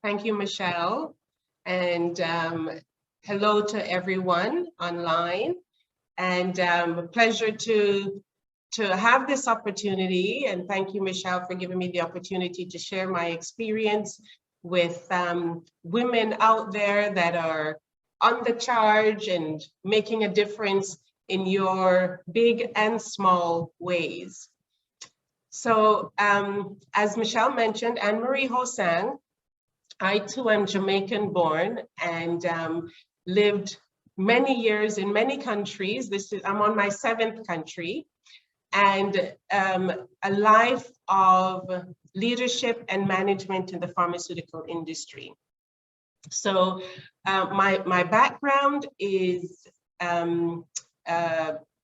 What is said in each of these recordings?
Thank you, Michelle. And hello to everyone online. And a pleasure to have this opportunity. And thank you, Michelle, for giving me the opportunity to share my experience with women out there that are on the charge and making a difference in your big and small ways. So as Michelle mentioned, Anne-Marie Hosang, I too am Jamaican born and lived many years in many countries. I'm on my 7th country, and a life of leadership and management in the pharmaceutical industry. So my background is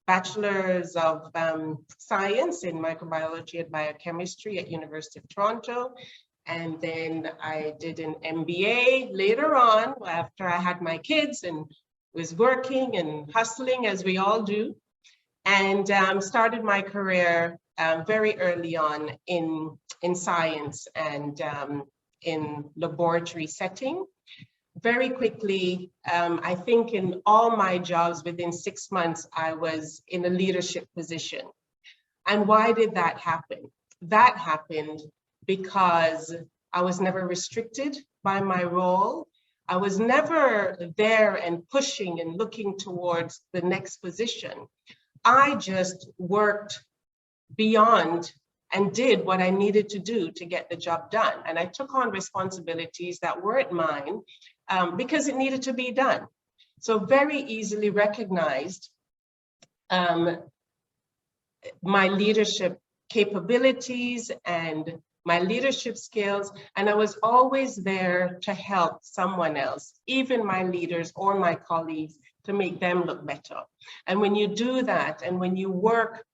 Bachelor's of Science in Microbiology and Biochemistry at University of Toronto. And then I did an MBA later on after I had my kids and was working and hustling as we all do. And started my career very early on in science and in laboratory setting. Very quickly, I think in all my jobs within 6 months, I was in a leadership position. And why did that happen? That happened because I was never restricted by my role. I was never there and pushing and looking towards the next position. I just worked beyond and did what I needed to do to get the job done. And I took on responsibilities that weren't mine because it needed to be done. So very easily recognized my leadership capabilities and my leadership skills, and I was always there to help someone else, even my leaders or my colleagues, to make them look better. And when you do that, and when you work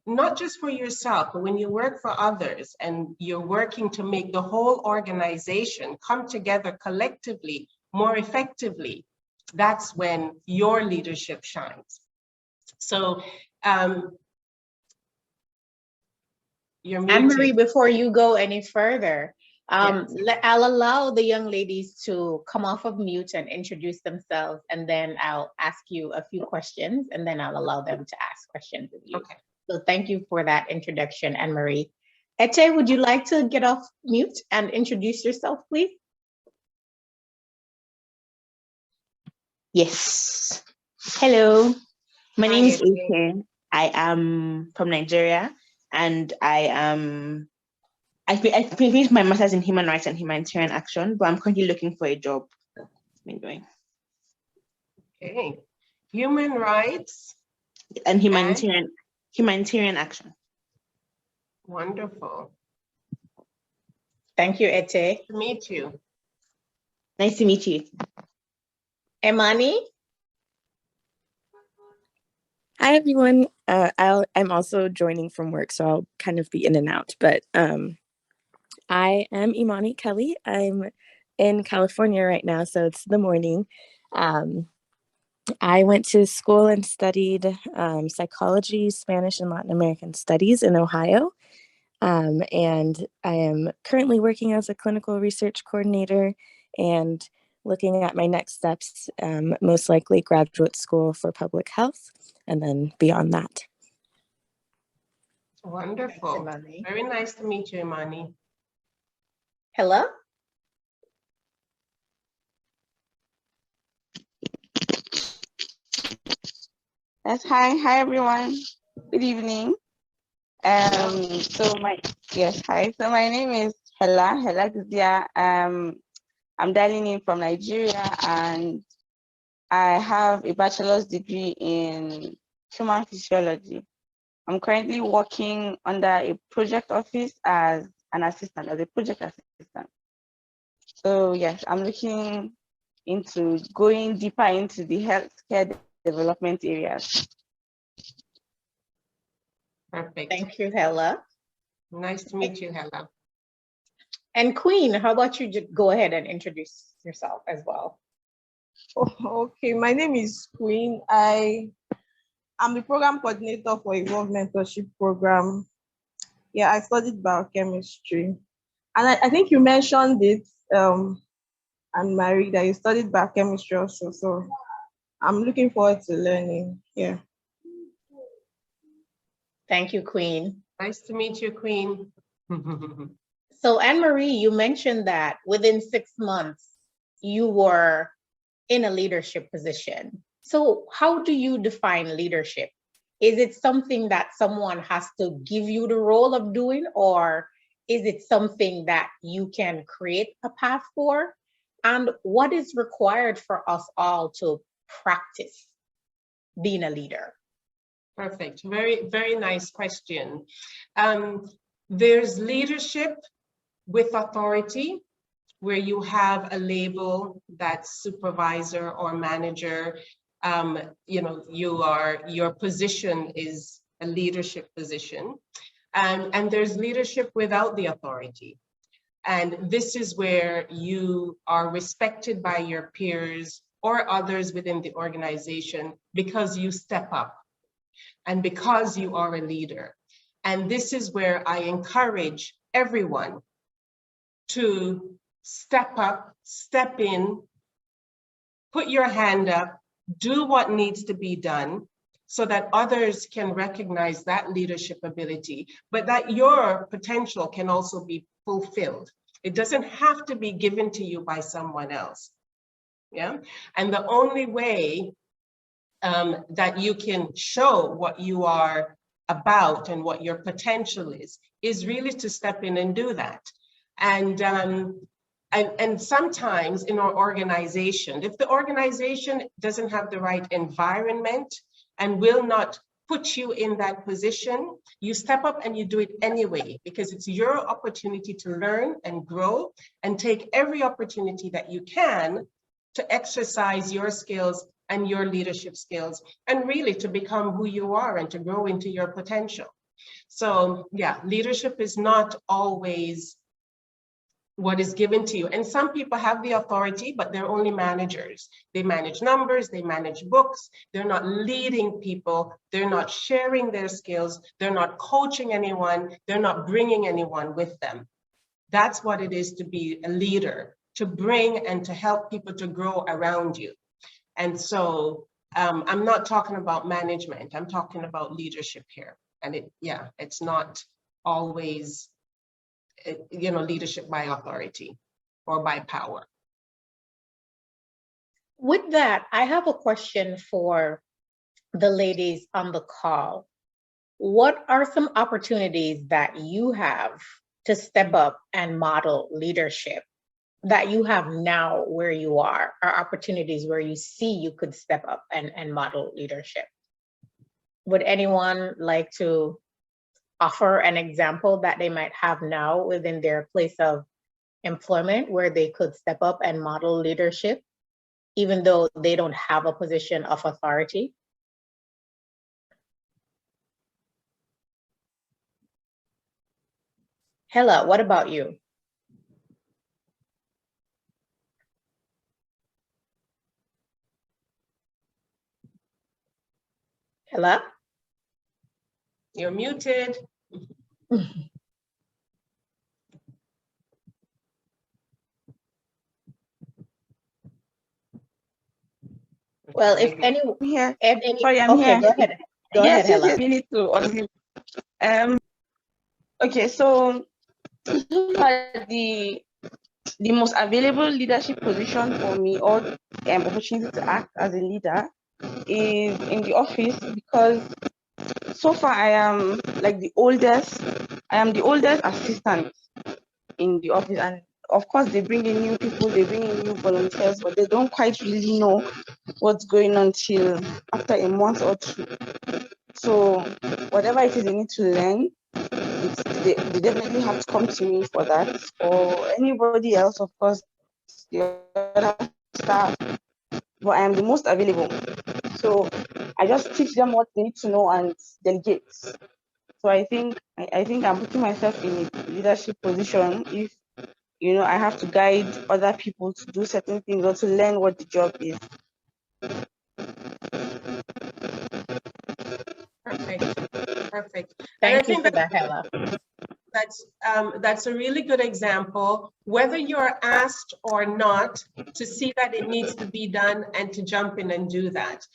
not just for yourself, but when you work for others and you're working to make the whole organization come together collectively more effectively, that's when your leadership shines. So you're muted. Anne-Marie, before you go any further, Yes. I'll allow the young ladies to come off of mute and introduce themselves, and then I'll ask you a few questions, and then I'll allow them to ask questions of you. Okay. So thank you for that introduction, Anne-Marie. Ete, would you like to get off mute and introduce yourself, please? Yes. Hello, my name is Ete. Ike. I am from Nigeria, and I finished my master's in human rights and humanitarian action, but I'm currently looking for a job. That's what I'm doing. Okay. Human rights and humanitarian action. Wonderful. Thank you, Ete. Nice to meet you. Nice to meet you. Emani? Hi, everyone. I'm also joining from work, so I'll kind of be in and out. But I am Imani Kelly. I'm in California right now, so it's the morning. I went to school and studied psychology, Spanish, and Latin American studies in Ohio. And I am currently working as a clinical research coordinator and looking at my next steps, most likely graduate school for public health, and then beyond that. Wonderful. Very nice to meet you, Imani. Hello? Yes, hi everyone. Good evening. So my name is Hela Guzia. I'm dialing in from Nigeria, and I have a bachelor's degree in human physiology. I'm currently working under a project office as an assistant, as a project assistant. So yes, I'm looking into going deeper into the healthcare development areas. Perfect. Thank you, Hela. Nice to meet you, Hela. And Queen, how about you just go ahead and introduce yourself as well? Oh, okay, my name is Queen. I'm the program coordinator for Evolve Mentorship Program. Yeah, I studied biochemistry. And I think you mentioned it and married. I studied biochemistry also, so I'm looking forward to learning. Yeah. Thank you, Queen. Nice to meet you, Queen. So Anne-Marie, you mentioned that within 6 months, you were in a leadership position. So how do you define leadership? Is it something that someone has to give you the role of doing, or is it something that you can create a path for? And what is required for us all to practice being a leader? Perfect. Very, very nice question. There's leadership with authority, where you have a label that's supervisor or manager. Your position is a leadership position. And there's leadership without the authority. And this is where you are respected by your peers or others within the organization because you step up and because you are a leader. And this is where I encourage everyone to step up, step in, put your hand up, do what needs to be done so that others can recognize that leadership ability, but that your potential can also be fulfilled. It doesn't have to be given to you by someone else. Yeah. And the only way that you can show what you are about and what your potential is really to step in and do that. And sometimes in our organization, if the organization doesn't have the right environment and will not put you in that position, you step up and you do it anyway, because it's your opportunity to learn and grow and take every opportunity that you can to exercise your skills and your leadership skills, and really to become who you are and to grow into your potential. So yeah, leadership is not always what is given to you. And some people have the authority, but they're only managers. They manage numbers, they manage books, they're not leading people, they're not sharing their skills, they're not coaching anyone, they're not bringing anyone with them. That's what it is to be a leader, to bring and to help people to grow around you. And so I'm not talking about management, I'm talking about leadership here. And it's not always leadership by authority or by power. With that, I have a question for the ladies on the call. What are some opportunities that you have to step up and model leadership that you have now where you are opportunities where you see you could step up and model leadership? Would anyone like to offer an example that they might have now within their place of employment where they could step up and model leadership, even though they don't have a position of authority? Hella, what about you? Hella? You're muted. Well, if anyone here. any, Sorry, I'm okay, here. go ahead. Go Yes, ahead, Hella. yes, we need to unmute. Okay, so the most available leadership position for me, or opportunity to act as a leader, is in the office, because so far I am like the oldest. I am the oldest assistant in the office, and of course they bring in new people, they bring in new volunteers, but they don't quite really know what's going on till after a month or two. So whatever it is they need to learn, they definitely have to come to me for that, or anybody else, of course, the other staff. But I am the most available. So I just teach them what they need to know and delegate. So I think I'm putting myself in a leadership position if I have to guide other people to do certain things or to learn what the job is. Perfect. Thank you for that, Hella. That's a really good example, whether you're asked or not, to see that it needs to be done and to jump in and do that.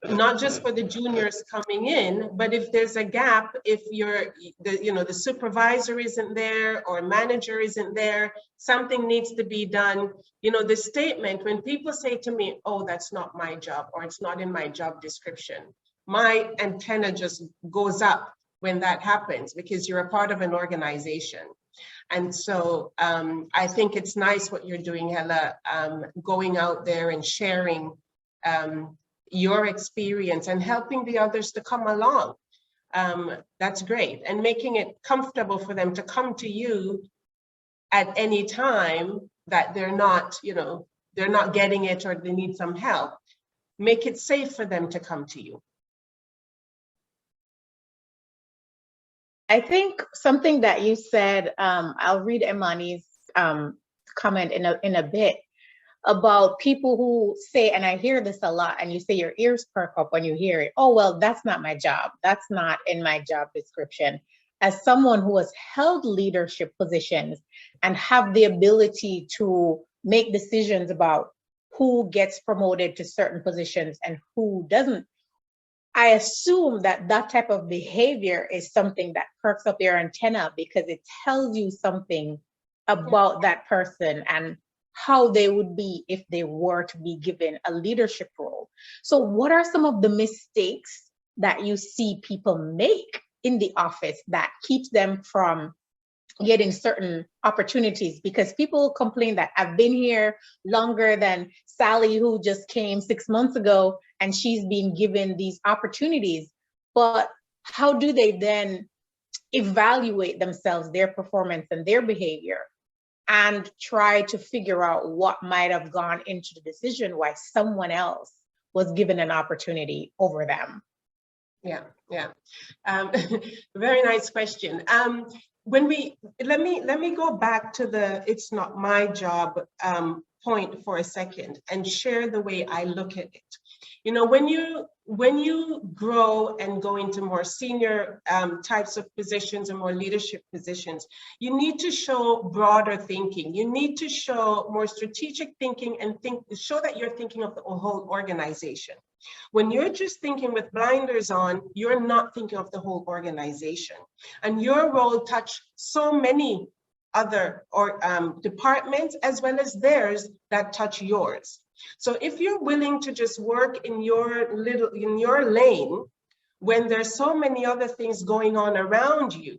Not just for the juniors coming in, but if there's a gap, if the supervisor isn't there or manager isn't there, something needs to be done. The statement, when people say to me, oh, that's not my job, or it's not in my job description, my antenna just goes up when that happens, because you're a part of an organization. And so I think it's nice what you're doing, Hella, going out there and sharing your experience and helping the others to come along. That's great. And making it comfortable for them to come to you at any time that they're not getting it or they need some help. Make it safe for them to come to you. I think something that you said, I'll read Imani's comment in a bit, about people who say, and I hear this a lot, and you say your ears perk up when you hear it, oh, well, that's not my job. That's not in my job description. As someone who has held leadership positions and have the ability to make decisions about who gets promoted to certain positions and who doesn't, I assume that that type of behavior is something that perks up your antenna, because it tells you something about that person and how they would be if they were to be given a leadership role. So what are some of the mistakes that you see people make in the office that keeps them from getting certain opportunities? Because people complain that I've been here longer than Sally, who just came 6 months ago, and she's being given these opportunities. But how do they then evaluate themselves, their performance and their behavior, and try to figure out what might have gone into the decision why someone else was given an opportunity over them? Yeah. Very nice question. Let me go back to the it's not my job point for a second and share the way I look at it. When you grow and go into more senior types of positions and more leadership positions, you need to show broader thinking. You need to show more strategic thinking and show that you're thinking of the whole organization. When you're just thinking with blinders on, you're not thinking of the whole organization. And your role touches so many other departments as well as theirs that touch yours. So if you're willing to just work in your lane, when there's so many other things going on around you,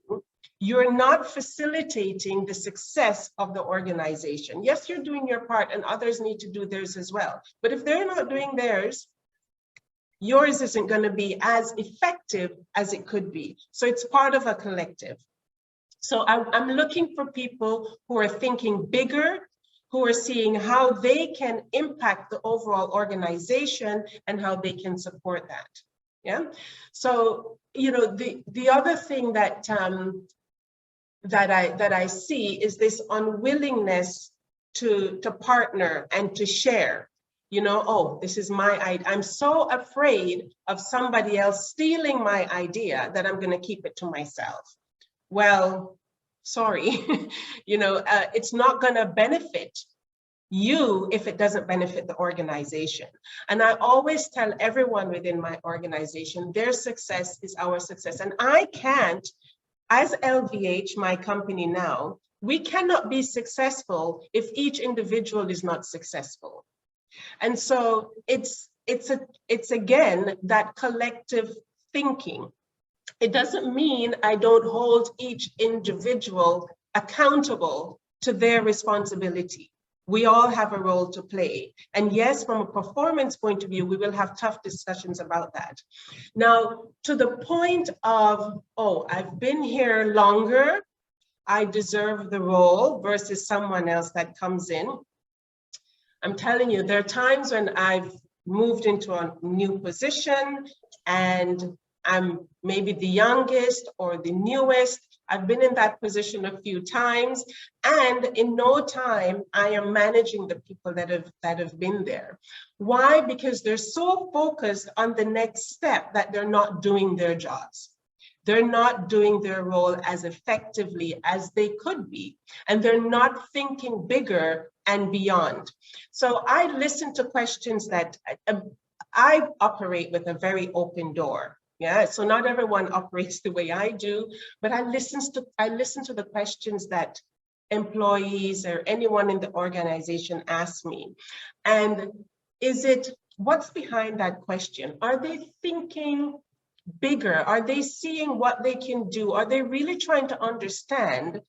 you're not facilitating the success of the organization. Yes, you're doing your part and others need to do theirs as well. But if they're not doing theirs, yours isn't going to be as effective as it could be. So it's part of a collective. So I'm looking for people who are thinking bigger, who are seeing how they can impact the overall organization and how they can support that. Yeah. So, the other thing that I see is this unwillingness to partner and to share. Oh, this is my idea. I'm so afraid of somebody else stealing my idea that I'm going to keep it to myself. Well, sorry, it's not going to benefit you if it doesn't benefit the organization. And I always tell everyone within my organization, their success is our success. And I can't, as LVH, my company now, we cannot be successful if each individual is not successful. And so it's again, that collective thinking. It doesn't mean I don't hold each individual accountable to their responsibility. We all have a role to play. And yes, from a performance point of view, we will have tough discussions about that. Now, to the point of, oh, I've been here longer, I deserve the role versus someone else that comes in. I'm telling you, there are times when I've moved into a new position and I'm maybe the youngest or the newest. I've been in that position a few times, and in no time, I am managing the people that have been there. Why? Because they're so focused on the next step that they're not doing their jobs. they're not doing their role as effectively as they could be, and they're not thinking bigger and beyond. So I listen to questions that I operate with a very open door. Yeah, so not everyone operates the way I do, but I listen to the questions that employees or anyone in the organization asks me. And what's behind that question? Are they thinking bigger? Are they seeing what they can do? Are they really trying to understand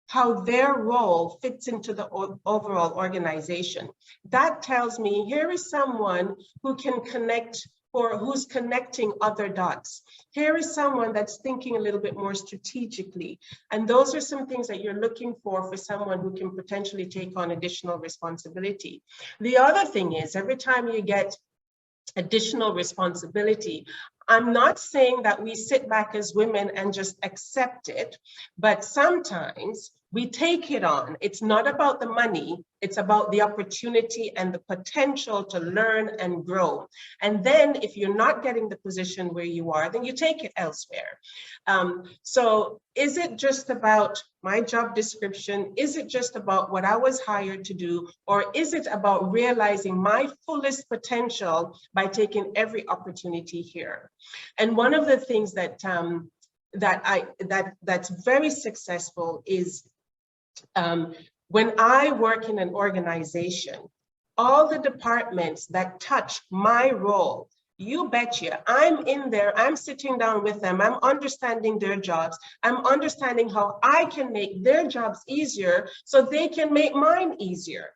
how their role fits into the overall organization? That tells me here is someone who can connect, or who's connecting other dots. Here is someone that's thinking a little bit more strategically. And those are some things that you're looking for someone who can potentially take on additional responsibility. The other thing is, every time you get additional responsibility, I'm not saying that we sit back as women and just accept it, but sometimes we take it on. It's not about the money, it's about the opportunity and the potential to learn and grow. And then if you're not getting the position where you are, then you take it elsewhere. So is it just about my job description? Is it just about what I was hired to do? Or is it about realizing my fullest potential by taking every opportunity here? And one of the things that's very successful is when I work in an organization, all the departments that touch my role, you betcha, I'm in there, I'm sitting down with them, I'm understanding their jobs, I'm understanding how I can make their jobs easier so they can make mine easier.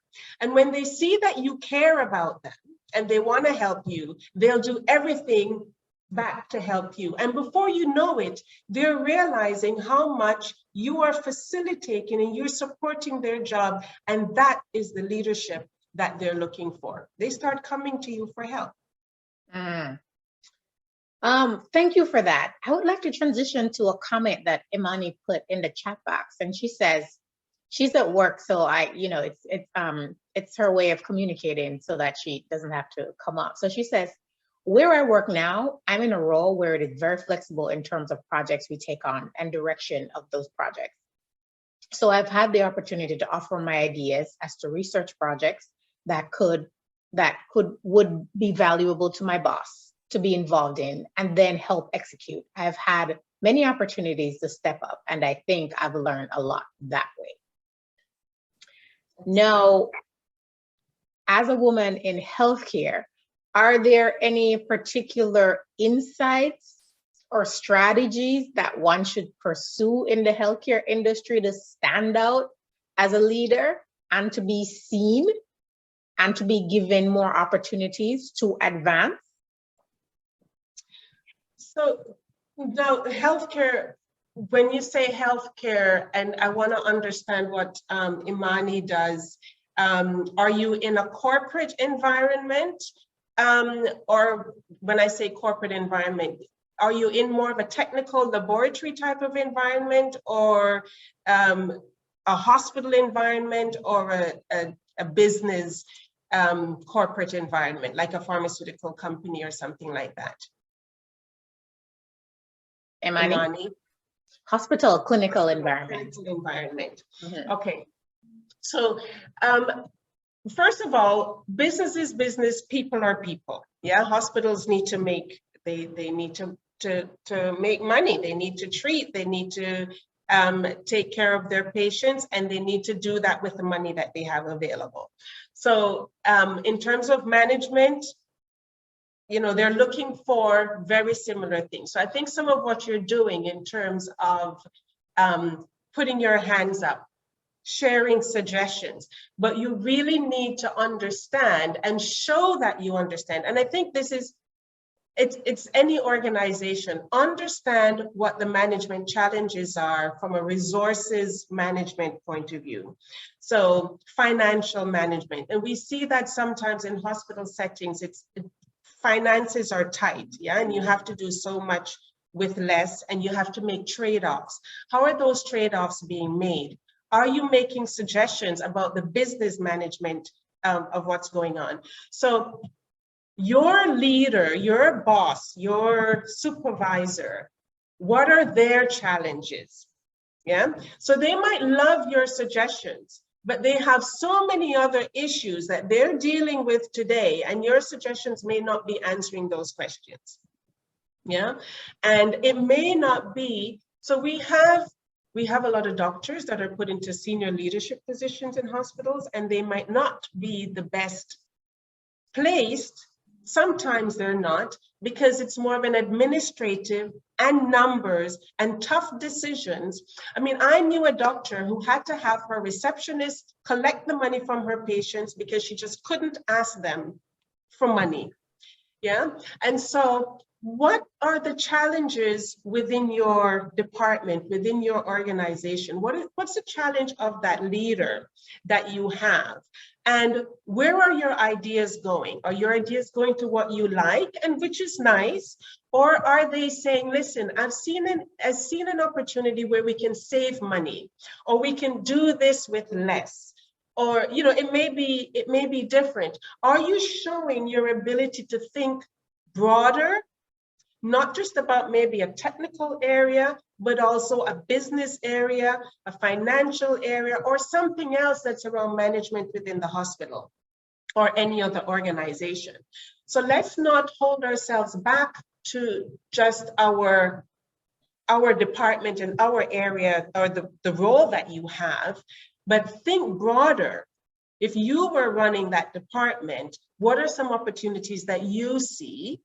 And when they see that you care about them and they want to help you, they'll do everything back to help you. And before you know it, they're realizing how much you are facilitating and you're supporting their job. And that is the leadership that they're looking for. They start coming to you for help. Thank you for that. I would like to transition to a comment that Imani put in the chat box, and she says she's at work, so it's her way of communicating so that she doesn't have to come up. So she says, where I work now, I'm in a role where it is very flexible in terms of projects we take on and direction of those projects. So I've had the opportunity to offer my ideas as to research projects that would be valuable to my boss to be involved in and then help execute. I've had many opportunities to step up, and I think I've learned a lot that way. Now, as a woman in healthcare, are there any particular insights or strategies that one should pursue in the healthcare industry to stand out as a leader and to be seen and to be given more opportunities to advance? So now healthcare, when you say healthcare, and I want to understand what Imani does, are you in a corporate environment? Or when I say corporate environment, are you in more of a technical laboratory type of environment, or a hospital environment, or a business corporate environment, like a pharmaceutical company or something like that? Imani? Hospital, clinical environment. Clinical environment. Mm-hmm. Okay. So first of all, business is business, people are people. Yeah, hospitals need to make, they need to make money, they need to treat, they need to take care of their patients, and they need to do that with the money that they have available. So in terms of management, you know, they're looking for very similar things. So I think some of what you're doing in terms of putting your hands up, sharing suggestions, but you really need to understand and show that you understand. And I think this is, it's any organization, understand what the management challenges are from a resources management point of view. So financial management, and we see that sometimes in hospital settings, finances are tight, yeah, and you have to do so much with less, and you have to make trade-offs. How are those trade-offs being made? Are you making suggestions about the business management of what's going on? So your leader, your boss, your supervisor What are their challenges? Yeah, so they might love your suggestions, but they have so many other issues that they're dealing with today, and your suggestions may not be answering those questions. Yeah, and it may not be, so we have a lot of doctors that are put into senior leadership positions in hospitals, and they might not be the best placed. Sometimes they're not, because it's more of an administrative and numbers and tough decisions. I mean, I knew a doctor who had to have her receptionist collect the money from her patients because she just couldn't ask them for money. Yeah, and so what are the challenges within your department, within your organization? What's the challenge of that leader that you have? And where are your ideas going? Are your ideas going to what you like, and which is nice? Or are they saying, listen, I've seen an opportunity where we can save money, or we can do this with less? Or, you know, it may be different. Are you showing your ability to think broader, not just about maybe a technical area, but also a business area, a financial area, or something else that's around management within the hospital or any other organization? So let's not hold ourselves back to just our department and our area, or the role that you have, but think broader. If you were running that department, what are some opportunities that you see?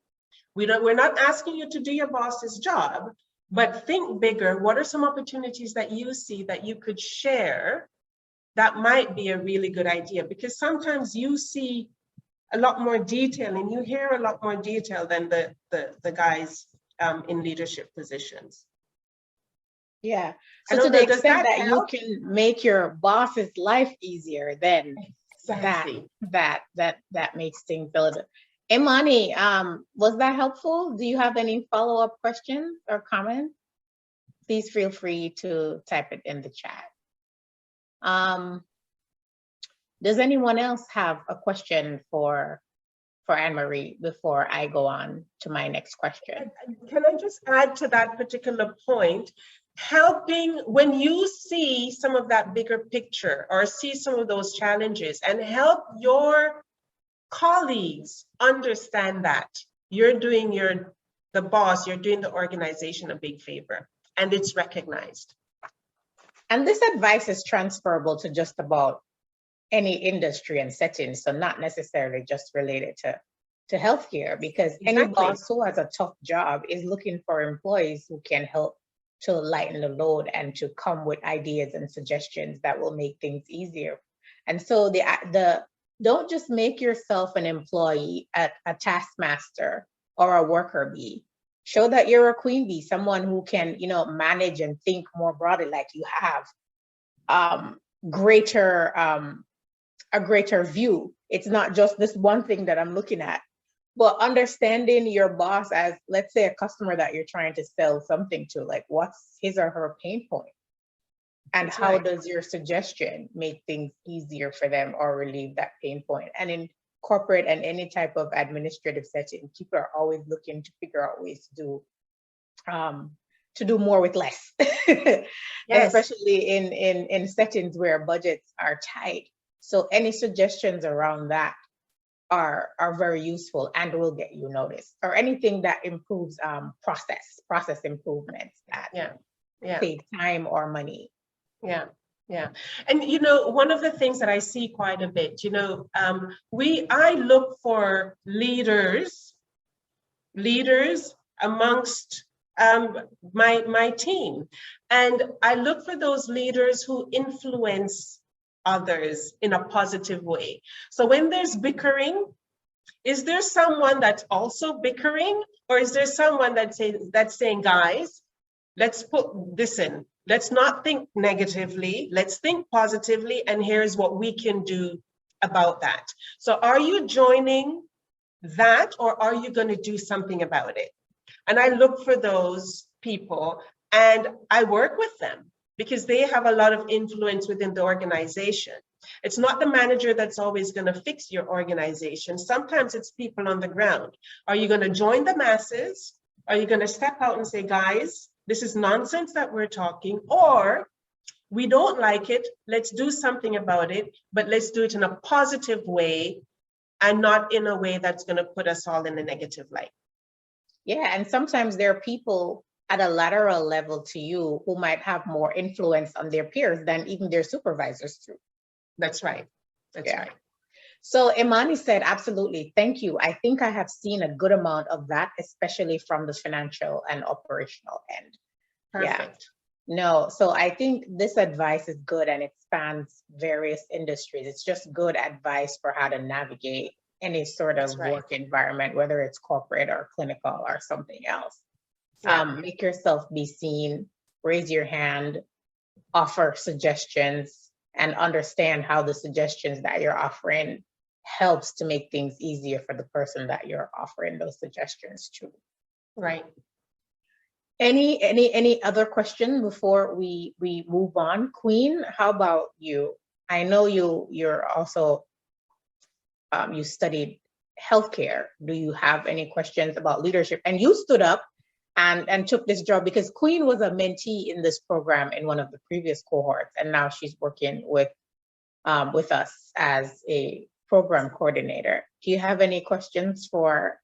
We're not asking you to do your boss's job, but think bigger. What are some opportunities that you see that you could share that might be a really good idea? Because sometimes you see a lot more detail and you hear a lot more detail than the guys in leadership positions. Yeah. I So don't to the know, does extent that that you help? can make your boss's life easier, then Exactly. that makes things a little. Imani, was that helpful? Do you have any follow-up questions or comments? Please feel free to type it in the chat. Does anyone else have a question for Anne-Marie before I go on to my next question? Can I just add to that particular point? Helping when you see some of that bigger picture or see some of those challenges, and help your colleagues understand that you're doing the boss, you're doing the organization a big favor, and it's recognized. And this advice is transferable to just about any industry and setting, so not necessarily just related to healthcare, because any Exactly. boss who has a tough job is looking for employees who can help to lighten the load and to come with ideas and suggestions that will make things easier. And so don't just make yourself an employee, a taskmaster or a worker bee. Show that you're a queen bee, someone who can, you know, manage and think more broadly, like you have a greater view. It's not just this one thing that I'm looking at, but understanding your boss as, let's say, a customer that you're trying to sell something to, like what's his or her pain point? And That's how right. does your suggestion make things easier for them or relieve that pain point? And in corporate and any type of administrative setting, people are always looking to figure out ways to do more with less, Yes. especially in settings where budgets are tight. So any suggestions around that are very useful and will get you noticed, or anything that improves process improvements that save time or money. Yeah. And, you know, one of the things that I see quite a bit, you know, I look for leaders amongst my team. And I look for those leaders who influence others in a positive way. So when there's bickering, is there someone that's also bickering, or is there someone that's saying, guys, let's put this in. Let's not think negatively. Let's think positively. And here's what we can do about that. So are you joining that, or are you going to do something about it? And I look for those people and I work with them because they have a lot of influence within the organization. It's not the manager that's always going to fix your organization. Sometimes it's people on the ground. Are you going to join the masses? Are you going to step out and say, guys, this is nonsense that we're talking, or we don't like it, let's do something about it, but let's do it in a positive way and not in a way that's going to put us all in a negative light. Yeah, and sometimes there are people at a lateral level to you who might have more influence on their peers than even their supervisors do. That's right. That's Yeah. right. So Imani said, absolutely, thank you. I think I have seen a good amount of that, especially from the financial and operational end. Perfect. Yeah. No, so I think this advice is good and it spans various industries. It's just good advice for how to navigate any sort of That's right. work environment, whether it's corporate or clinical or something else. Yeah. Make yourself be seen, raise your hand, offer suggestions, and understand how the suggestions that you're offering helps to make things easier for the person that you're offering those suggestions to. Right. Any other question before we move on? Queen, how about you? I know you're also you studied healthcare. Do you have any questions about leadership? And you stood up and took this job because Queen was a mentee in this program in one of the previous cohorts, and now she's working with us as a program coordinator. Do you have any questions for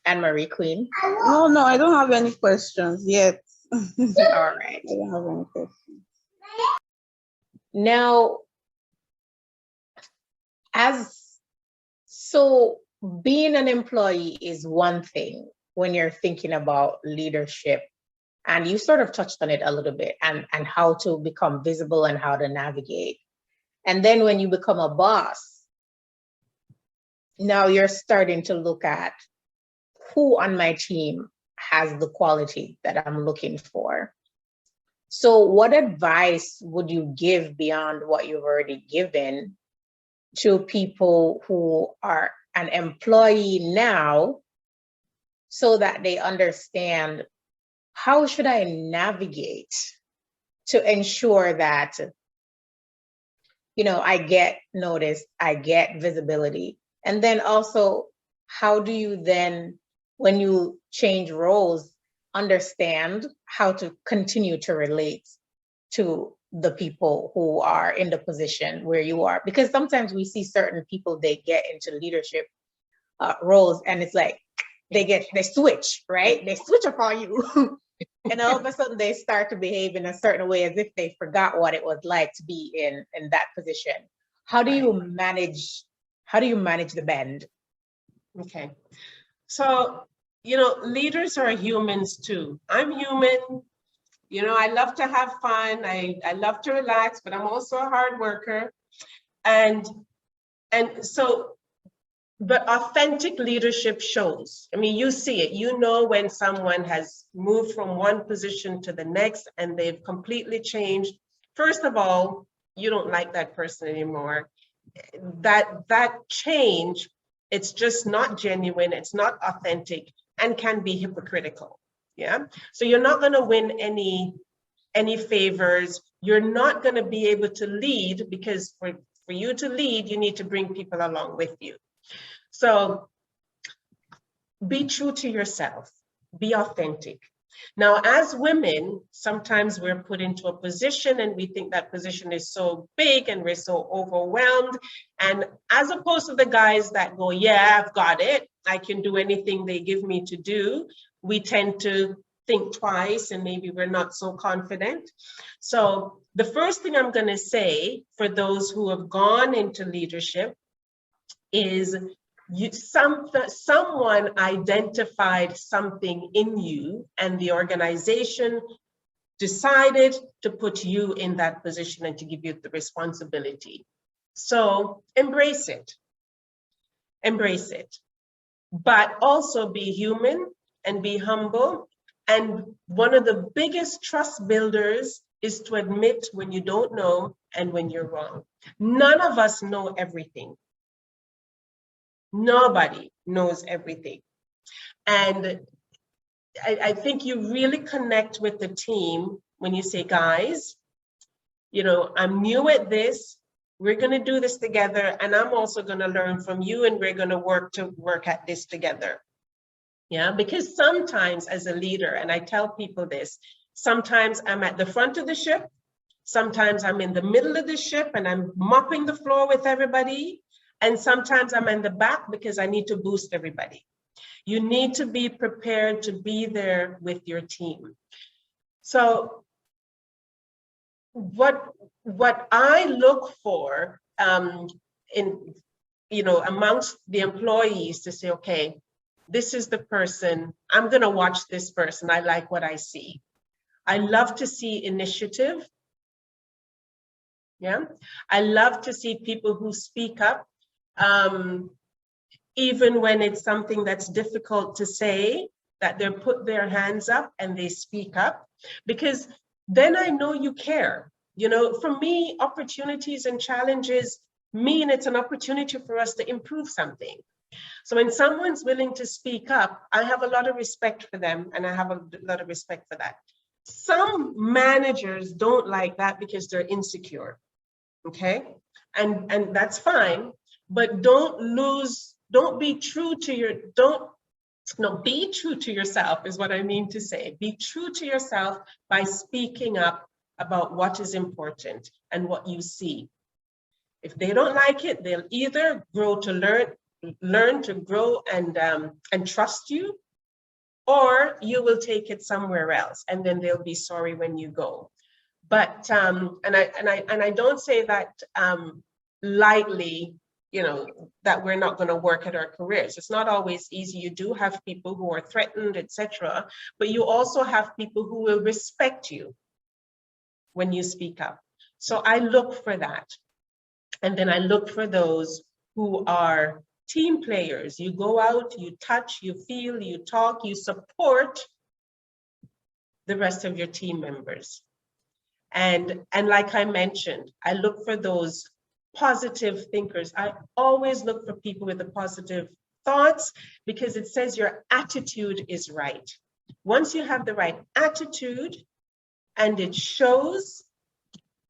Anne-Marie, Queen? No, I don't have any questions yet. All right. I don't have any questions. Now, so being an employee is one thing when you're thinking about leadership, and you sort of touched on it a little bit, and how to become visible and how to navigate. And then when you become a boss, now you're starting to look at who on my team has the quality that I'm looking for. So what advice would you give beyond what you've already given to people who are an employee now so that they understand, how should I navigate to ensure that, you know, I get noticed, I get visibility? And then also, how do you then, when you change roles, understand how to continue to relate to the people who are in the position where you are? Because sometimes we see certain people, they get into leadership roles and it's like, they switch, right? They switch up on you. And all of a sudden they start to behave in a certain way as if they forgot what it was like to be in that position. How do you manage the bend? Okay. So, you know, leaders are humans too. I'm human. You know, I love to have fun. I love to relax, but I'm also a hard worker. And so, but authentic leadership shows. I mean, you see it. You know when someone has moved from one position to the next and they've completely changed. First of all, you don't like that person anymore. That change, it's just not genuine, it's not authentic, and can be hypocritical. Yeah. So you're not going to win any favors. You're not going to be able to lead, because for you to lead, you need to bring people along with you. So be true to yourself, be authentic. Now, as women, sometimes we're put into a position and we think that position is so big and we're so overwhelmed. And as opposed to the guys that go, yeah, I've got it, I can do anything they give me to do, we tend to think twice and maybe we're not so confident. So the first thing I'm going to say for those who have gone into leadership is, someone identified something in you and the organization decided to put you in that position and to give you the responsibility. So embrace it, but also be human and be humble. And one of the biggest trust builders is to admit when you don't know and when you're wrong. None of us know everything. Nobody knows everything. And I think you really connect with the team when you say, guys, you know, I'm new at this. We're going to do this together. And I'm also going to learn from you, and we're going to work at this together. Yeah, because sometimes as a leader, and I tell people this, sometimes I'm at the front of the ship, sometimes I'm in the middle of the ship and I'm mopping the floor with everybody, and sometimes I'm in the back because I need to boost everybody. You need to be prepared to be there with your team. So what I look for in, amongst the employees to say, okay, this is the person, I'm going to watch this person. I like what I see. I love to see initiative. Yeah, I love to see people who speak up, even when it's something that's difficult to say, that they put their hands up and they speak up, because then I know you care. For me, opportunities and challenges mean it's an opportunity for us to improve something. So when someone's willing to speak up, I have a lot of respect for them, and I have a lot of respect for that. Some managers don't like that because they're insecure, okay? And that's fine, but be true to yourself is what I mean to say. Be true to yourself by speaking up about what is important and what you see. If they don't like it, they'll either grow to learn to grow and trust you, or you will take it somewhere else, and then they'll be sorry when you go. But and I don't say that lightly, that we're not going to work at our careers. It's not always easy. You do have people who are threatened, etc., but you also have people who will respect you when you speak up. So I look for that. And then I look for those who are team players. You go out, you touch, you feel, you talk, you support the rest of your team members. And like I mentioned, I look for those positive thinkers. I always look for people with the positive thoughts, because it says your attitude is right. Once you have the right attitude and it shows,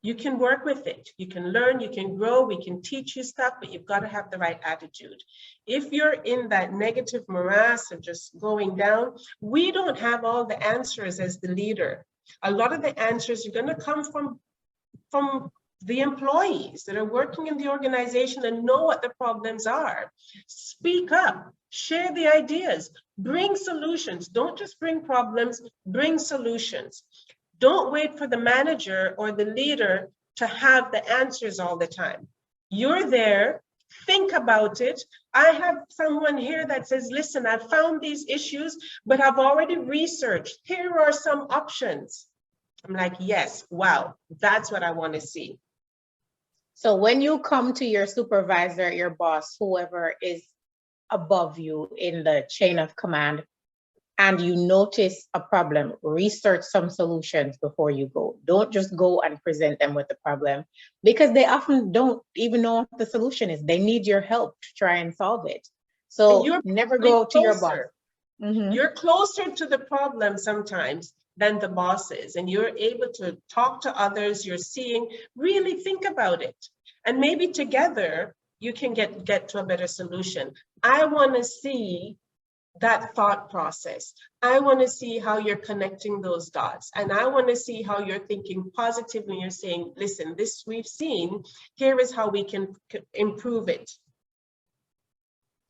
you can work with it. You can learn, you can grow, we can teach you stuff, but you've got to have the right attitude. If you're in that negative morass of just going down, we don't have all the answers as the leader. A lot of the answers are going to come from the employees that are working in the organization and know what the problems are. Speak up, share the ideas, bring solutions. Don't just bring problems, bring solutions. Don't wait for the manager or the leader to have the answers all the time. You're there, think about it. I have someone here that says, listen, I found these issues, but I've already researched. Here are some options. I'm like, yes, wow, that's what I want to see. So when you come to your supervisor, your boss, whoever is above you in the chain of command, and you notice a problem, research some solutions before you go. Don't just go and present them with the problem, because they often don't even know what the solution is. They need your help to try and solve it. So never go to your boss. Mm-hmm. You're closer to the problem sometimes than the boss is, and you're able to talk to others. You're seeing, really think about it. And maybe together you can get to a better solution. I want to see that thought process. I want to see how you're connecting those dots. And I want to see how you're thinking positively. You're saying, listen, this we've seen, here is how we can improve it.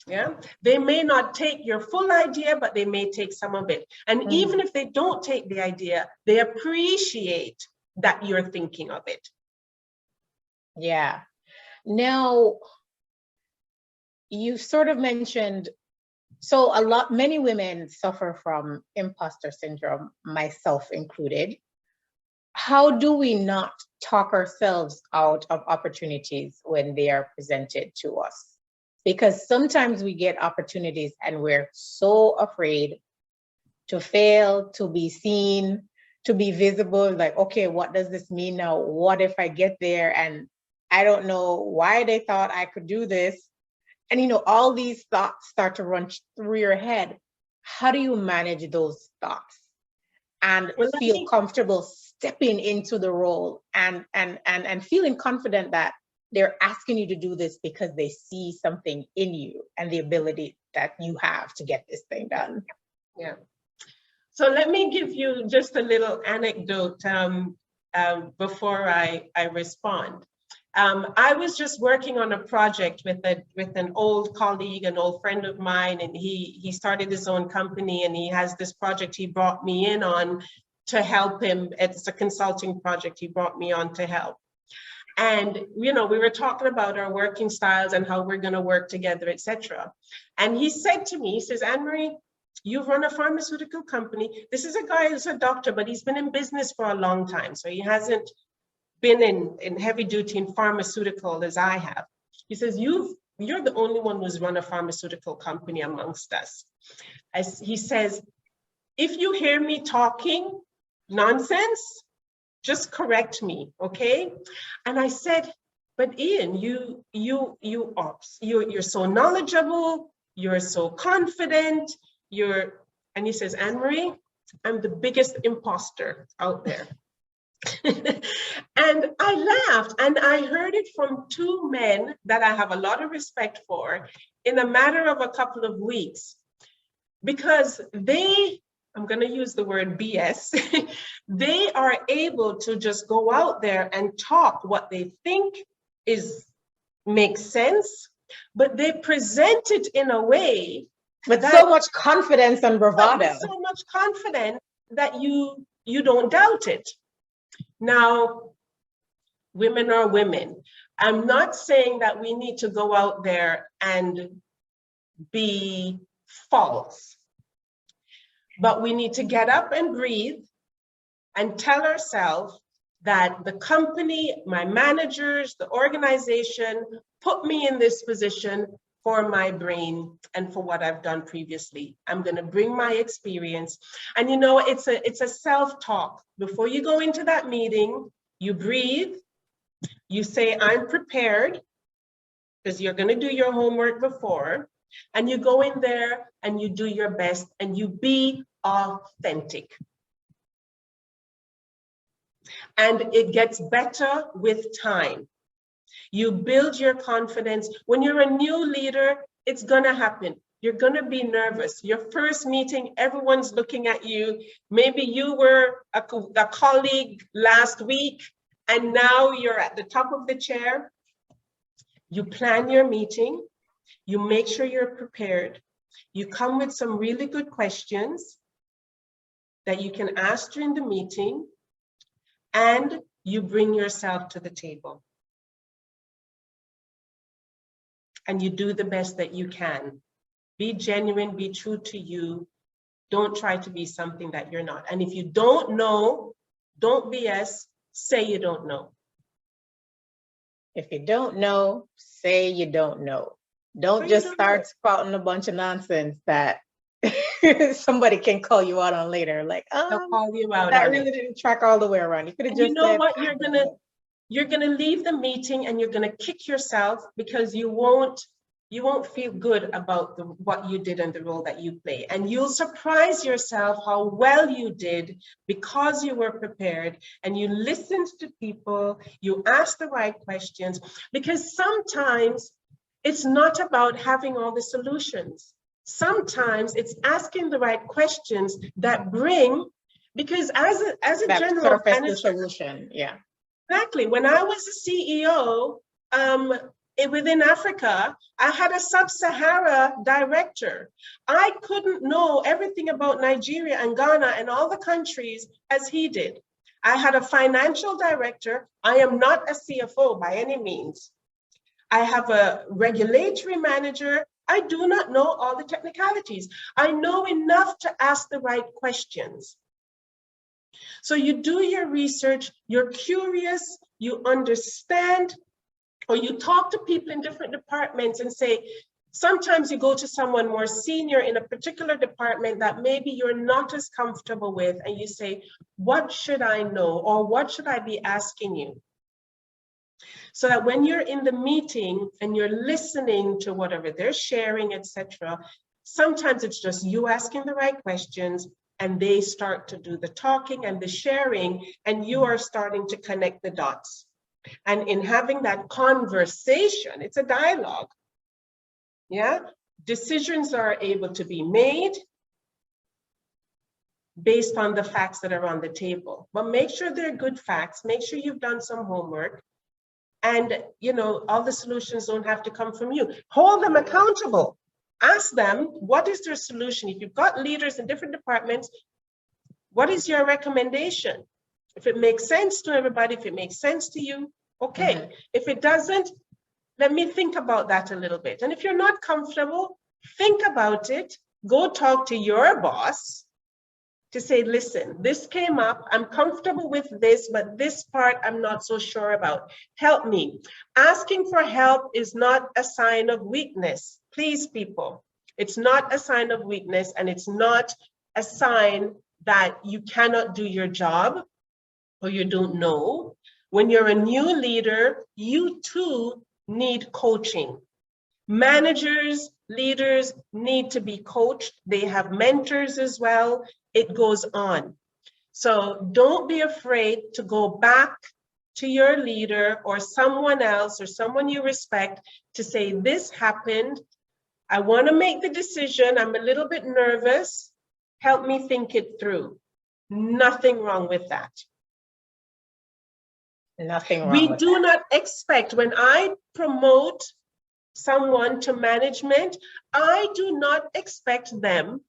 Yeah, they may not take your full idea, but they may take some of it. And even if they don't take the idea, they appreciate that you're thinking of it. Yeah. Now, you sort of mentioned, so many women suffer from imposter syndrome, myself included. How do we not talk ourselves out of opportunities when they are presented to us? Because sometimes we get opportunities and we're so afraid to fail, to be seen, to be visible. Like, okay, what does this mean now? What if I get there and I don't know why they thought I could do this? And, all these thoughts start to run through your head. How do you manage those thoughts and feel comfortable stepping into the role and feeling confident that they're asking you to do this because they see something in you and the ability that you have to get this thing done. Yeah. So let me give you just a little anecdote before I respond. I was just working on a project with an old colleague, an old friend of mine, and he started his own company, and he has this project he brought me in on to help him. It's a consulting project he brought me on to help. And, you know, we were talking about our working styles and how we're going to work together, etc. And he said to me, he says, Anne-Marie, you've run a pharmaceutical company. This is a guy who's a doctor, but he's been in business for a long time. So he hasn't been in heavy duty in pharmaceutical as I have. He says, you're the only one who's run a pharmaceutical company amongst us. As he says, if you hear me talking nonsense, just correct me, okay? And I said, but Ian, you're so knowledgeable, you're so confident, and he says, Anne-Marie, I'm the biggest imposter out there. And I laughed, and I heard it from two men that I have a lot of respect for in a matter of a couple of weeks, because I'm going to use the word BS, they are able to just go out there and talk what they think makes sense, but they present it in a way with so much confidence and bravado. So much confidence that you don't doubt it. Now, women are women. I'm not saying that we need to go out there and be false, but we need to get up and breathe and tell ourselves that the company, my managers, the organization put me in this position for my brain and for what I've done previously. I'm going to bring my experience. And you know, it's a self-talk. Before you go into that meeting, you breathe, you say, I'm prepared, because you're going to do your homework before, and you go in there and you do your best and you be authentic. And it gets better with time. You build your confidence. When you're a new leader, it's gonna happen. You're gonna be nervous. Your first meeting, everyone's looking at you. Maybe you were a colleague last week and now you're at the top of the chair. You plan your meeting. You make sure you're prepared. You come with some really good questions that you can ask during the meeting, and you bring yourself to the table. And you do the best that you can. Be genuine, be true to you. Don't try to be something that you're not. And if you don't know, don't BS, say you don't know. If you don't know, say you don't know. Don't just start spouting a bunch of nonsense that somebody can call you out on later. Like, they'll call you out. That really didn't track all the way around. You could have just. You know what? You're gonna leave the meeting and you're gonna kick yourself because you won't feel good about what you did and the role that you play. And you'll surprise yourself how well you did because you were prepared and you listened to people, you asked the right questions, because sometimes it's not about having all the solutions. Sometimes it's asking the right questions that bring, because as a general manager, solution, yeah. Exactly. When I was a CEO within Africa, I had a sub-Sahara director. I couldn't know everything about Nigeria and Ghana and all the countries as he did. I had a financial director. I am not a CFO by any means. I have a regulatory manager. I do not know all the technicalities. I know enough to ask the right questions. So you do your research, you're curious, you understand, or you talk to people in different departments and say, sometimes you go to someone more senior in a particular department that maybe you're not as comfortable with, and you say, what should I know, or what should I be asking you? So that when you're in the meeting and you're listening to whatever they're sharing, etc., sometimes it's just you asking the right questions and they start to do the talking and the sharing, and you are starting to connect the dots. And in having that conversation, it's a dialogue. Yeah, decisions are able to be made based on the facts that are on the table. But make sure they're good facts, make sure you've done some homework, and all the solutions don't have to come from you. Hold them accountable. Ask them, what is their solution? If you've got leaders in different departments, what is your recommendation? If it makes sense to everybody, if it makes sense to you, okay. If it doesn't, let me think about that a little bit. And if you're not comfortable, think about it. Go talk to your boss to say, listen, this came up, I'm comfortable with this, but this part I'm not so sure about. Help me. Asking for help is not a sign of weakness. Please, people, it's not a sign of weakness, and it's not a sign that you cannot do your job or you don't know. When you're a new leader, you too need coaching. Managers, leaders need to be coached. They have mentors as well. It goes on. So don't be afraid to go back to your leader or someone else or someone you respect to say, this happened. I want to make the decision. I'm a little bit nervous. Help me think it through. Nothing wrong with that. Nothing wrong We with do that. not expect, when I promote someone to management, I do not expect them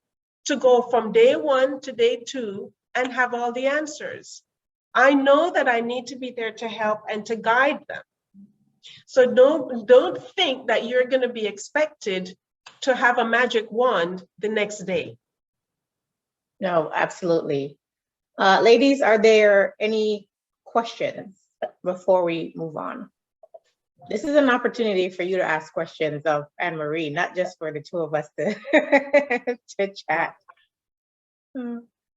to go from day 1 to day 2 and have all the answers. I know that I need to be there to help and to guide them. So don't think that you're going to be expected to have a magic wand the next day. No, absolutely. Ladies, are there any questions before we move on? This is an opportunity for you to ask questions of Anne-Marie, not just for the two of us to, to chat.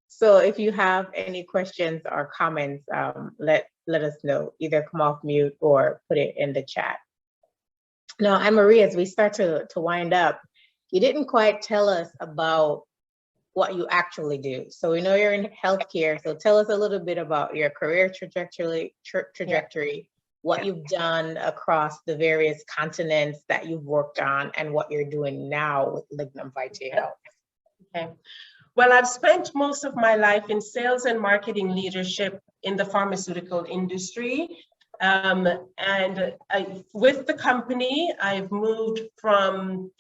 So if you have any questions or comments, let us know. Either come off mute or put it in the chat. Now, Anne-Marie, as we start to wind up, you didn't quite tell us about what you actually do. So we know you're in healthcare. So tell us a little bit about your career trajectory, what you've done across the various continents that you've worked on, and what you're doing now with Lignum Vitae Health. Okay. Well, I've spent most of my life in sales and marketing leadership in the pharmaceutical industry. With the company, I've moved from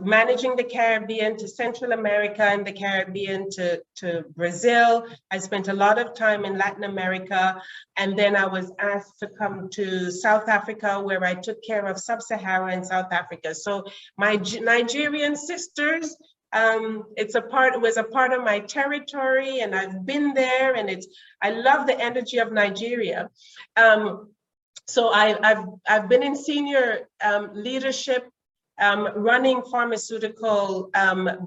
managing the Caribbean to Central America and the Caribbean to Brazil. I spent a lot of time in Latin America, and then I was asked to come to South Africa, where I took care of Sub-Saharan South Africa. So my Nigerian sisters, it was a part of my territory, and I've been there, and I love the energy of Nigeria. So I've been in senior leadership, running pharmaceutical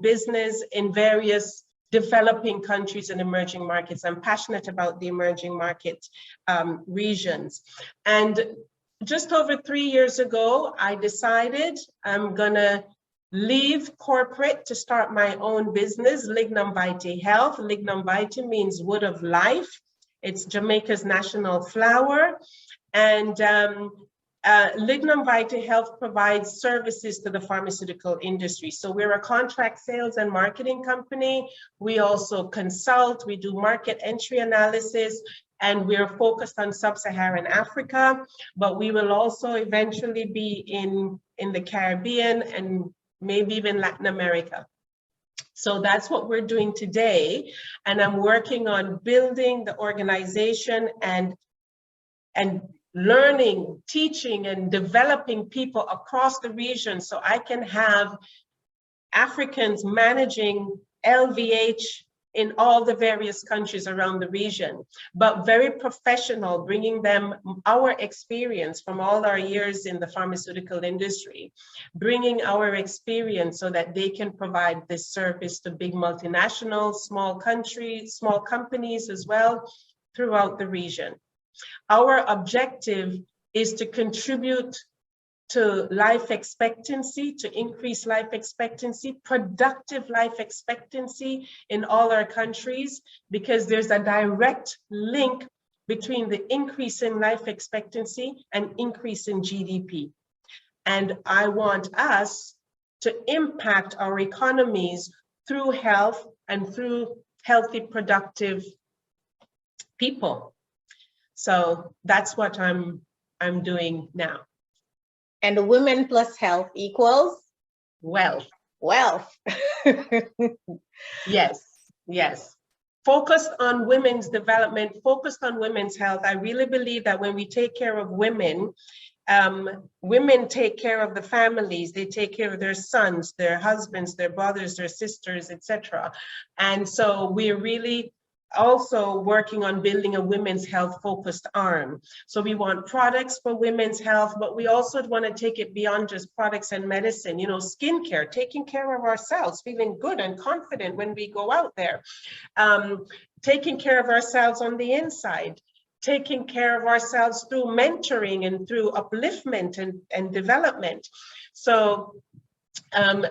business in various developing countries and emerging markets. I'm passionate about the emerging market regions. And just over 3 years ago, I decided I'm gonna leave corporate to start my own business, Lignum Vitae Health. Lignum Vitae means wood of life. It's Jamaica's national flower. And Lignum Vitae Health provides services to the pharmaceutical industry. So we're a contract sales and marketing company. We also consult, we do market entry analysis, and we're focused on Sub-Saharan Africa, but we will also eventually be in the Caribbean and maybe even Latin America. So that's what we're doing today. And I'm working on building the organization and learning, teaching, and developing people across the region so I can have Africans managing LVH in all the various countries around the region, but very professional, bringing them our experience from all our years in the pharmaceutical industry, bringing our experience so that they can provide this service to big multinationals, small countries, small companies as well throughout the region. Our objective is to contribute to life expectancy, to increase life expectancy, productive life expectancy in all our countries, because there's a direct link between the increase in life expectancy and increase in GDP. And I want us to impact our economies through health and through healthy, productive people. So that's what I'm doing now. And women plus health equals Wealth. wealth. Yes, yes. Focused on women's development, focused on women's health. I really believe that when we take care of women, women take care of the families, they take care of their sons, their husbands, their brothers, their sisters, etc. And so we're really also working on building a women's health focused arm. So we want products for women's health, but we also want to take it beyond just products and medicine, you know, skincare, taking care of ourselves, feeling good and confident when we go out there, taking care of ourselves on the inside, taking care of ourselves through mentoring and through upliftment and development. So,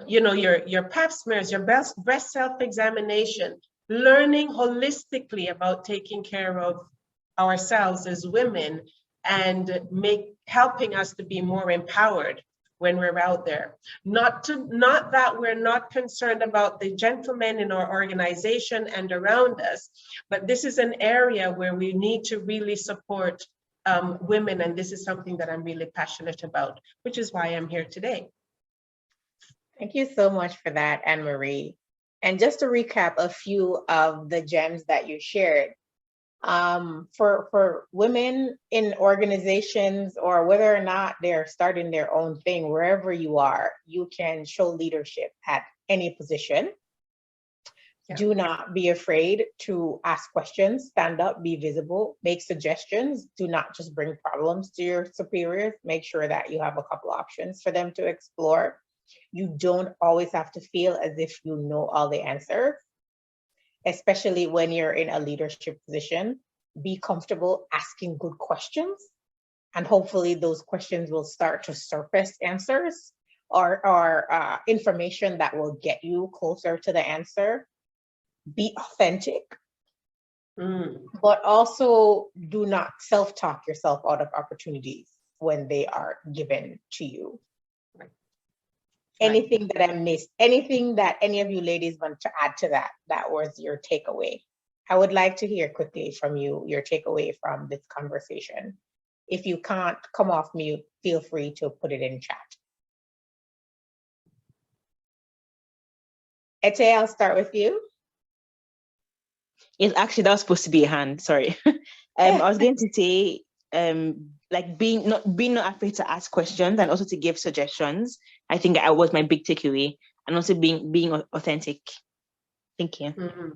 you know, your pap smears, your breast self-examination, learning holistically about taking care of ourselves as women and helping us to be more empowered when we're out there. Not that we're not concerned about the gentlemen in our organization and around us, but this is an area where we need to really support women, and this is something that I'm really passionate about, which is why I'm here today. Thank you so much for that, Anne-Marie. And just to recap a few of the gems that you shared, for women in organizations, or whether or not they're starting their own thing, wherever you are, you can show leadership at any position. Yeah. Do not be afraid to ask questions, stand up, be visible, make suggestions. Do not just bring problems to your superiors. Make sure that you have a couple options for them to explore. You don't always have to feel as if you know all the answers, especially when you're in a leadership position. Be comfortable asking good questions, and hopefully those questions will start to surface answers or information that will get you closer to the answer. Be authentic, but also do not self-talk yourself out of opportunities when they are given to you. Anything that I missed, anything that any of you ladies want to add to that, that was your takeaway? I would like to hear quickly from you, your takeaway from this conversation. If you can't come off mute, feel free to put it in chat. Ete, I'll start with you. Yes, actually, that was supposed to be a hand, sorry. I was going to say, like being not afraid to ask questions and also to give suggestions. I think that was my big takeaway, and also being authentic. Thank you. Mm-hmm.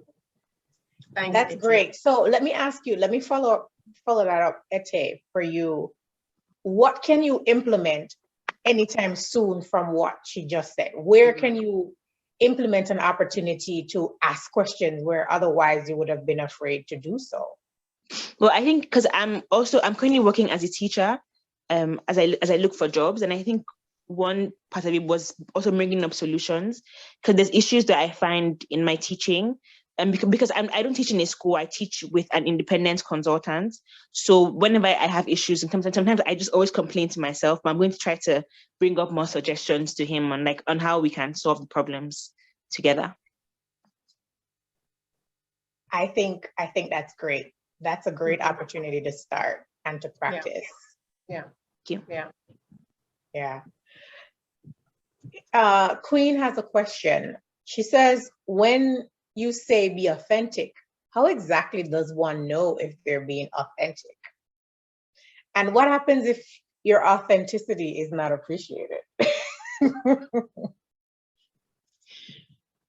Thanks, That's great. So let me ask you, let me follow that up, Ete, for you. What can you implement anytime soon from what she just said? Where can you implement an opportunity to ask questions where otherwise you would have been afraid to do so? Well, I think because I'm currently working as a teacher, as I look for jobs, and I think one part of it was also bringing up solutions, because there's issues that I find in my teaching, and because I don't teach in a school, I teach with an independent consultant. So whenever I have issues, sometimes I just always complain to myself, but I'm going to try to bring up more suggestions to him on how we can solve the problems together. I think that's great. That's a great opportunity to start and to practice. Yeah. Thank you. Yeah. Queen has a question. She says, when you say be authentic, how exactly does one know if they're being authentic? And what happens if your authenticity is not appreciated?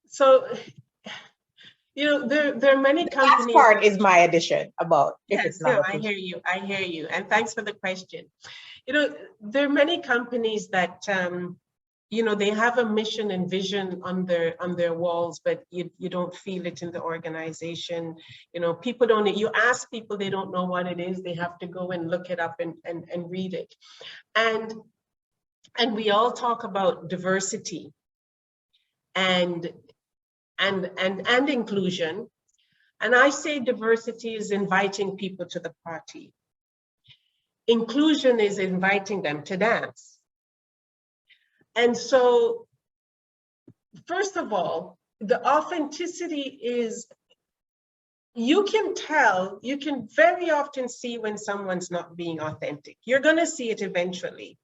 So, you know, there are many companies. That part is my addition about if it's not. I hear you. And thanks for the question. You know, there are many companies that, you know, they have a mission and vision on their walls, but you don't feel it in the organization. You know, people don't, you ask people, they don't know what it is. They have to go and look it up and read it. And we all talk about diversity and inclusion. And I say diversity is inviting people to the party. Inclusion is inviting them to dance. And so first of all, the authenticity is, you can tell, you can very often see when someone's not being authentic. You're going to see it eventually.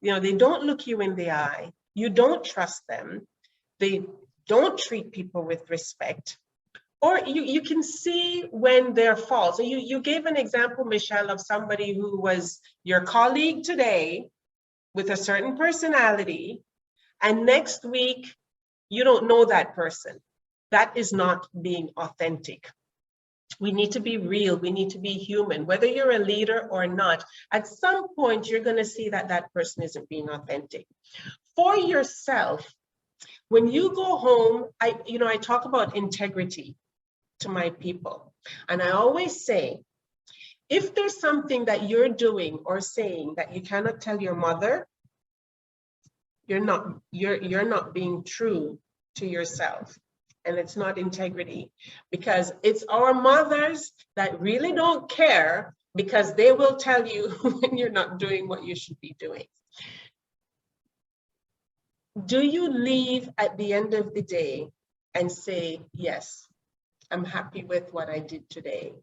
You know, they don't look you in the eye. You don't trust them. They don't treat people with respect. Or you can see when they're false. So you gave an example, Michelle, of somebody who was your colleague today with a certain personality, and next week, you don't know that person. That is not being authentic. We need to be real. We need to be human. Whether you're a leader or not, at some point, you're going to see that that person isn't being authentic. For yourself, when you go home, I talk about integrity to my people. And I always say, if there's something that you're doing or saying that you cannot tell your mother, you're not being true to yourself. And it's not integrity, because it's our mothers that really don't care, because they will tell you when you're not doing what you should be doing. Do you leave at the end of the day and say, yes, I'm happy with what I did today.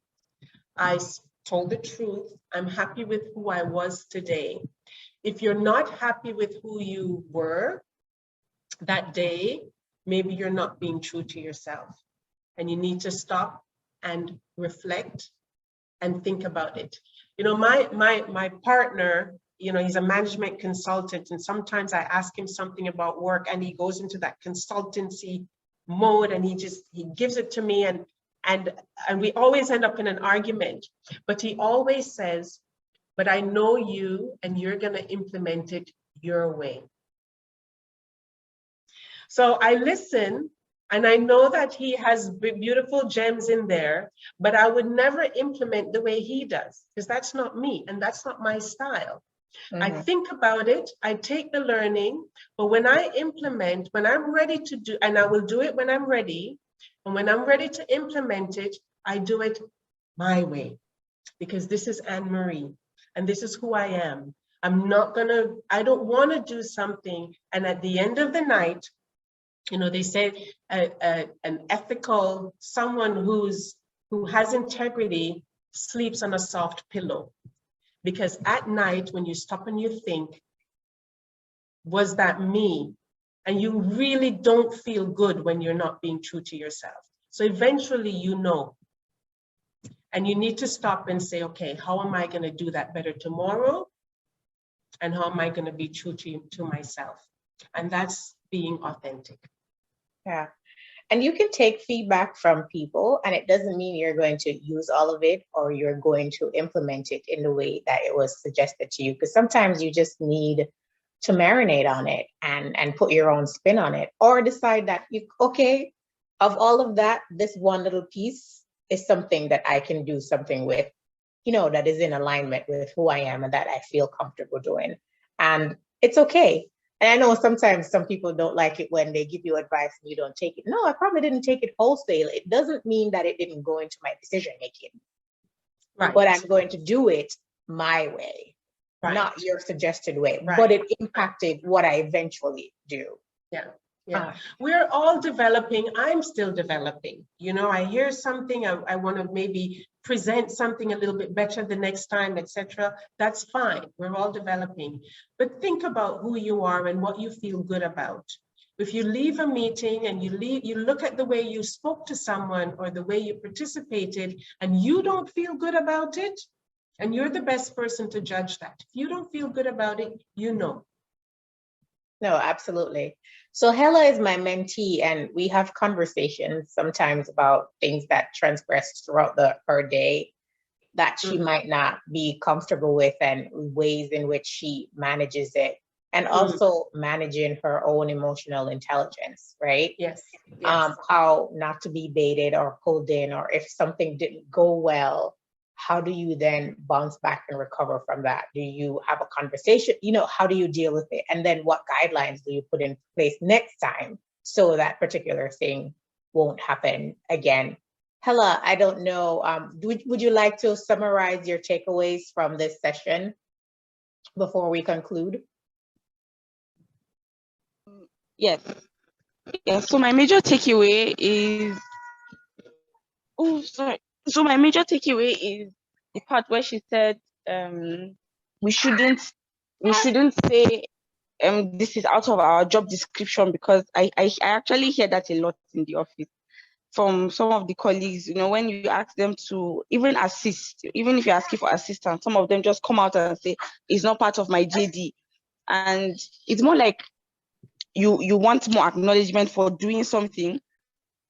I told the truth. I'm happy with who I was today. If you're not happy with who you were that day, maybe you're not being true to yourself, and you need to stop and reflect and think about it. You know, my partner, you know, he's a management consultant, and sometimes I ask him something about work and he goes into that consultancy mode and he gives it to me, and we always end up in an argument. But he always says, but I know you and you're going to implement it your way. So I listen, and I know that he has beautiful gems in there, but I would never implement the way he does, because that's not me and that's not my style. I think about it, I take the learning, but when I implement, when I'm ready to do, and I will do it when I'm ready, and when I'm ready to implement it, I do it my way, because this is Anne-Marie and this is who I am. I don't want to do something, and at the end of the night, you know, they say an ethical, someone who has integrity sleeps on a soft pillow. Because at night, when you stop and you think, was that me? And you really don't feel good when you're not being true to yourself. So eventually, you know, and you need to stop and say, okay, how am I going to do that better tomorrow? And how am I going to be true to myself? And that's being authentic. Yeah. And you can take feedback from people, and it doesn't mean you're going to use all of it or you're going to implement it in the way that it was suggested to you. Because sometimes you just need to marinate on it and put your own spin on it, or decide that okay, of all of that, this one little piece is something that I can do something with, you know, that is in alignment with who I am and that I feel comfortable doing. And it's okay. And I know sometimes some people don't like it when they give you advice and you don't take it. No, I probably didn't take it wholesale. It doesn't mean that it didn't go into my decision making. Right. But I'm going to do it my way, Right. not your suggested way. Right. But it impacted what I eventually do. Yeah. Yeah, we're all developing. I'm still developing. You know, I hear something, I want to maybe present something a little bit better the next time, etc. That's fine. We're all developing. But think about who you are and what you feel good about. If you leave a meeting and you look at the way you spoke to someone or the way you participated and you don't feel good about it, and you're the best person to judge that. If you don't feel good about it, you know. No, absolutely. So Hella is my mentee, and we have conversations sometimes about things that transgress throughout her day that she might not be comfortable with, and ways in which she manages it, and also managing her own emotional intelligence, right? Yes. How not to be baited or pulled in, or if something didn't go well, how do you then bounce back and recover from that? Do you have a conversation? You know, how do you deal with it? And then what guidelines do you put in place next time so that particular thing won't happen again? Hella, I don't know, would you like to summarize your takeaways from this session before we conclude? Yes. Yeah, so my major takeaway is, oh, sorry. So my major takeaway is the part where she said, we shouldn't say this is out of our job description, because I actually hear that a lot in the office from some of the colleagues. When you ask them to even assist, even if you're asking for assistance, some of them just come out and say it's not part of my JD. And it's more like you want more acknowledgement for doing something.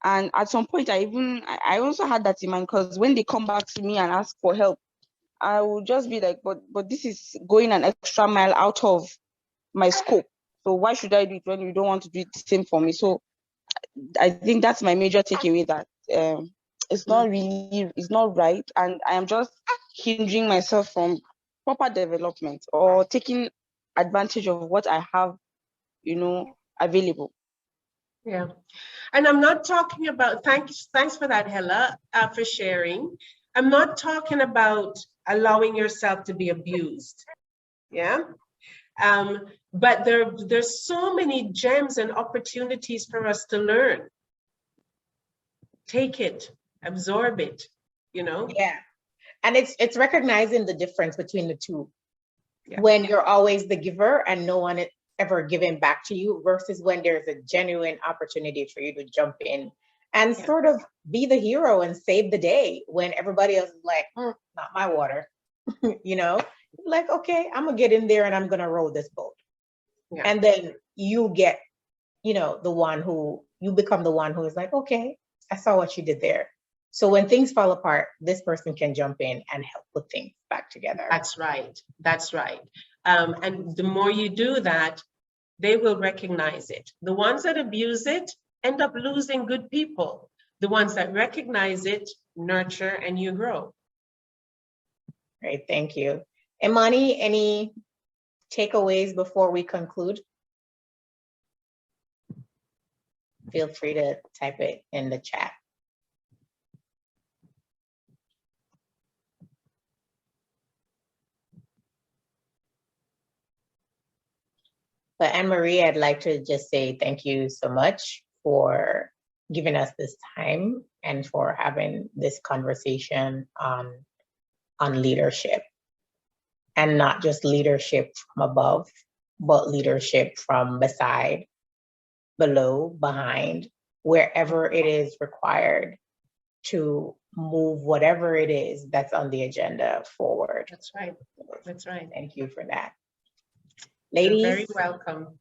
And at some point, I also had that in mind, because when they come back to me and ask for help, I will just be like, but this is going an extra mile out of my scope. So why should I do it when you don't want to do it the same for me? So I think that's my major takeaway, that it's not right, and I am just hindering myself from proper development or taking advantage of what I have, available. Yeah. And I'm not talking about, thanks for that, Hella, for sharing. I'm not talking about allowing yourself to be abused. Yeah. But there's so many gems and opportunities for us to learn. Take it, absorb it, Yeah. And it's recognizing the difference between the two. Yeah. When you're always the giver and no one is ever giving back to you, versus when there's a genuine opportunity for you to jump in and sort of be the hero and save the day when everybody else is like, not my water. Like, okay, I'm gonna get in there and I'm gonna row this boat. Yeah. And then you get, you become the one who is like, okay, I saw what you did there. So when things fall apart, this person can jump in and help put things back together. That's right. That's right. And the more you do that, they will recognize it. The ones that abuse it end up losing good people. The ones that recognize it, nurture, and you grow. Great, thank you. Imani, any takeaways before we conclude? Feel free to type it in the chat. But Anne-Marie, I'd like to just say thank you so much for giving us this time and for having this conversation on leadership. And not just leadership from above, but leadership from beside, below, behind, wherever it is required to move whatever it is that's on the agenda forward. That's right. That's right. Thank you for that. You're Ladies, very welcome.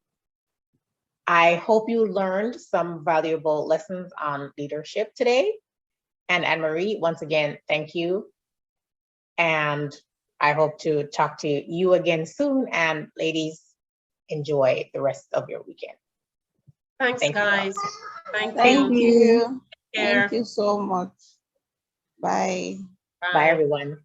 I hope you learned some valuable lessons on leadership today. And Anne-Marie, once again, thank you. And I hope to talk to you again soon. And ladies, enjoy the rest of your weekend. Thanks, guys. Thank Thank you. you. Take care. Thank you so much. Bye. Bye, everyone.